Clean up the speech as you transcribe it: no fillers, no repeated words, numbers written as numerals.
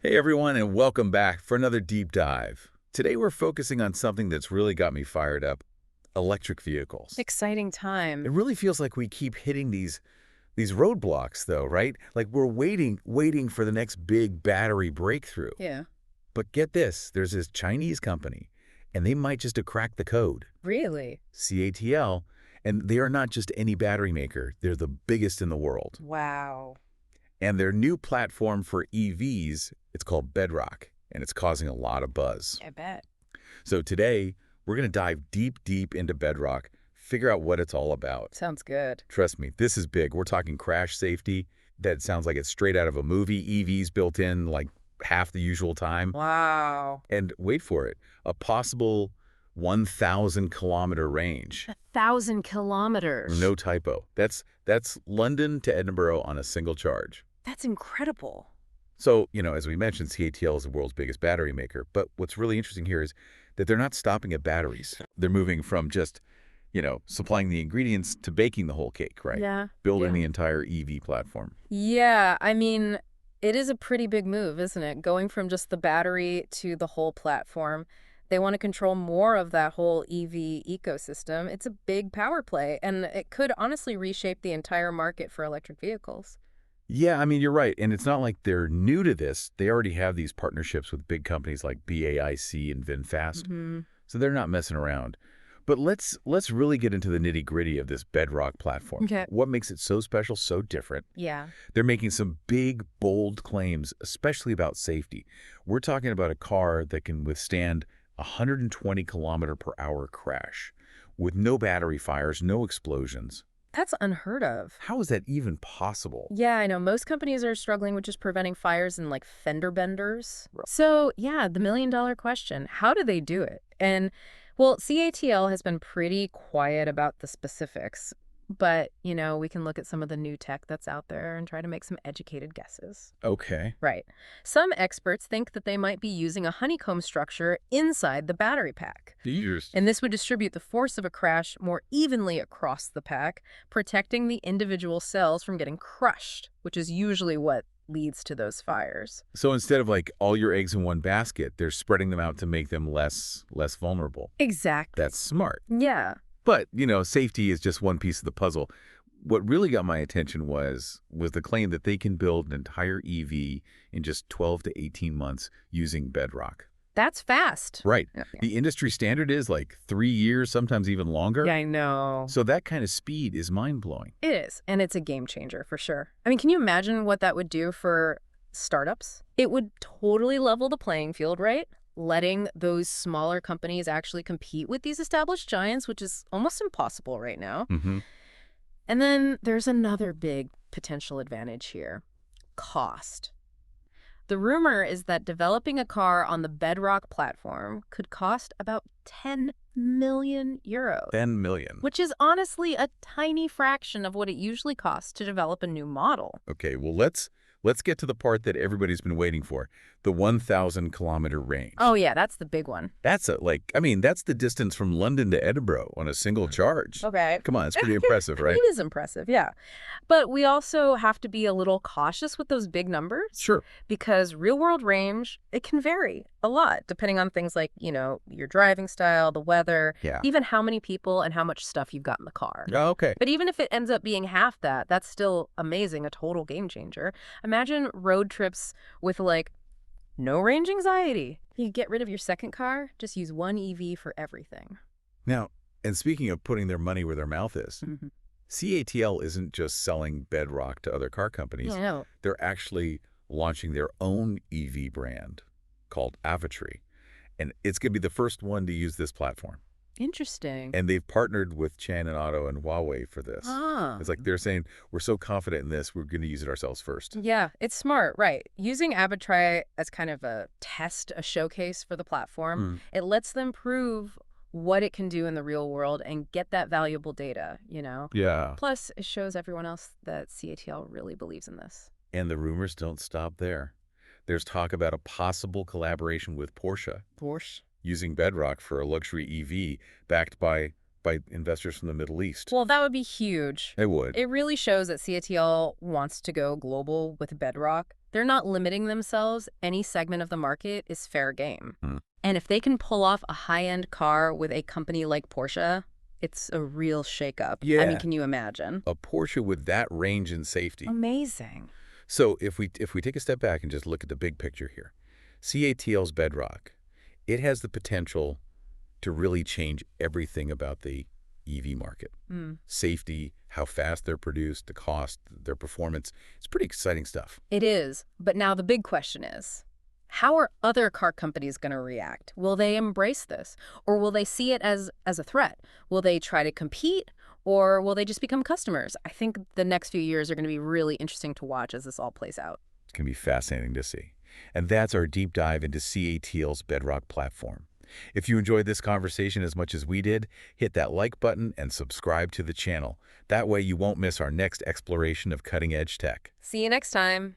Hey everyone, and welcome back for another deep dive. Today we're focusing on something that's really got me fired up, electric vehicles. Exciting It time. really feels like we keep hitting these roadblocks though, right? Like we're waiting for the next big battery breakthrough. Yeah. But get this, there's this Chinese company, and they might just have cracked the code, Really? CATL, and they are not just any battery maker, they're the biggest in the world. Wow. And their new platform for EVs, it's called Bedrock, and it's causing a lot of buzz. I bet. So today, we're going to dive deep into Bedrock, figure out what it's all about. Sounds good. Trust me, this is big. We're talking crash safety. That sounds like it's straight out of a movie. EVs built in like half the usual time. Wow. And wait for it, a possible 1,000-kilometer range. 1,000 kilometers. No typo. That's London to Edinburgh on a single charge. That's incredible. So, as we mentioned, CATL is the world's biggest battery maker. But what's really interesting here is that they're not stopping at batteries. They're moving from just, supplying the ingredients to baking the whole cake, right? Yeah. Building Yeah. the entire EV platform. Yeah, I mean, it is a pretty big move, isn't it? Going from just the battery to the whole platform. They want to control more of that whole EV ecosystem. It's a big power play, and it could honestly reshape the entire market for electric vehicles. Yeah, I mean, you're right. And it's not like they're new to this. They already have these partnerships with big companies like BAIC and VinFast. Hmm. So they're not messing around. But let's really get into the nitty-gritty of this Bedrock platform. Okay. What makes it so special, so different? Yeah. They're making some big, bold claims, especially about safety. We're talking about a car that can withstand a 120-kilometer-per-hour crash with no battery fires, no explosions. That's unheard of. How is that even possible? Yeah, I know. Most companies are struggling with just preventing fires and like fender benders. Right. So, yeah, the million-dollar question, how do they do it? And, well, CATL has been pretty quiet about the specifics, but, we can look at some of the new tech that's out there and try to make some educated guesses. Okay. Right. Some experts think that they might be using a honeycomb structure inside the battery pack. Years. And this would distribute the force of a crash more evenly across the pack, protecting the individual cells from getting crushed, which is usually what leads to those fires. So instead of like all your eggs in one basket, they're spreading them out to make them less vulnerable. Exactly. That's smart. Yeah. But, safety is just one piece of the puzzle. What really got my attention was the claim that they can build an entire EV in just 12 to 18 months using Bedrock. That's fast. Right. Yeah. The industry standard is like 3 years, sometimes even longer. Yeah, I know. So that kind of speed is mind-blowing. It is, and it's a game changer for sure. I mean, can you imagine what that would do for startups? It would totally level the playing field, right? Letting those smaller companies actually compete with these established giants, which is almost impossible right now. Mm-hmm. And then there's another big potential advantage here: cost. The rumor is that developing a car on the Bedrock platform could cost about 10 million euros, 10 million. which is honestly a tiny fraction of what it usually costs to develop a new model. Okay, well, let's get to the part that everybody's been waiting for, the 1,000-kilometer range. Oh, yeah, that's the big one. That's that's the distance from London to Edinburgh on a single charge. Okay. Come on, it's pretty impressive, right? It is impressive, yeah. But we also have to be a little cautious with those big numbers Sure. because real-world range, it can vary a lot depending on things like, your driving style, the weather, Yeah. even how many people and how much stuff you've got in the car. Oh, okay. But even if it ends up being half that, that's still amazing, a total game changer. Imagine road trips with like no range anxiety. You get rid of your second car, just use one EV for everything. Now, and speaking of putting their money where their mouth is, Mhm. CATL isn't just selling Bedrock to other car companies. Yeah, I know. They're actually launching their own EV brand called AVATR, and it's going to be the first one to use this platform. Interesting. And they've partnered with Changan Auto and Huawei for this. Ah. It's like they're saying, we're so confident in this, we're going to use it ourselves first. Yeah, it's smart, right? Using AVATR as kind of a test, a showcase for the platform, it lets them prove what it can do in the real world and get that valuable data, Yeah. Plus, it shows everyone else that CATL really believes in this. And the rumors don't stop there. There's talk about a possible collaboration with Porsche Porsche. using Bedrock for a luxury EV backed by investors from the Middle East. Well, that would be huge. It would. It really shows that CATL wants to go global with Bedrock. They're not limiting themselves. Any segment of the market is fair game. Hmm. And if they can pull off a high-end car with a company like Porsche, it's a real shakeup. I mean, Yeah, can you imagine? a Porsche with that range and safety. Amazing. So if we take a step back and just look at the big picture here, CATL's Bedrock, it has the potential to really change everything about the EV market. Mm. Safety, how fast they're produced, the cost, their performance. It's pretty exciting stuff. It is. But now the big question is, how are other car companies going to react? Will they embrace this? Or will they see it as a threat? Will they try to compete? Or will they just become customers? I think the next few years are going to be really interesting to watch as this all plays out. It's going to be fascinating to see. And that's our deep dive into CATL's Bedrock platform. If you enjoyed this conversation as much as we did, hit that like button and subscribe to the channel. That way you won't miss our next exploration of cutting-edge tech. See you next time.